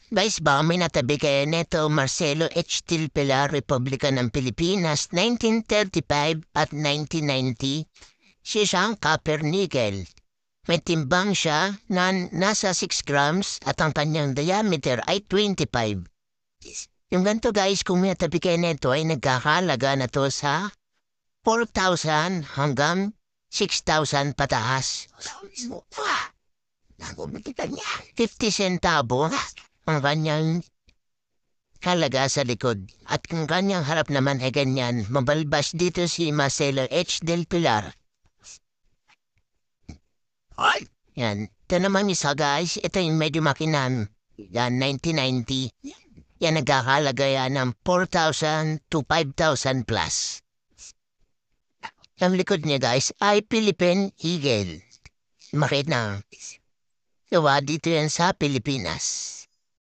Guys ba, may natabi kayo neto Marcelo H. Til Pilar, Republika ng Pilipinas, 1935 at 1990. Siya siyang copper-nickel. May timbang siya na nasa 6 grams at ang kanyang diameter ay 25. Yung ganito guys, kung may natabi kayo neto ay nagkakalaga na to sa 4,000 hanggang 6,000 pataas. 50 centavo ang kanyang halaga sa likod. At kung kanyang harap naman ay ganyan, mabalbas dito si Marcelo H. Del Pilar. Yan. Ito naman isa guys, ito yung medyo makinam. Yan, 1990. Yan nagkakalaga yan ng 4,000 to 5,000 plus. Ang likod niya guys ay Philippine Eagle. Makita na. Gawa dito yan sa Pilipinas.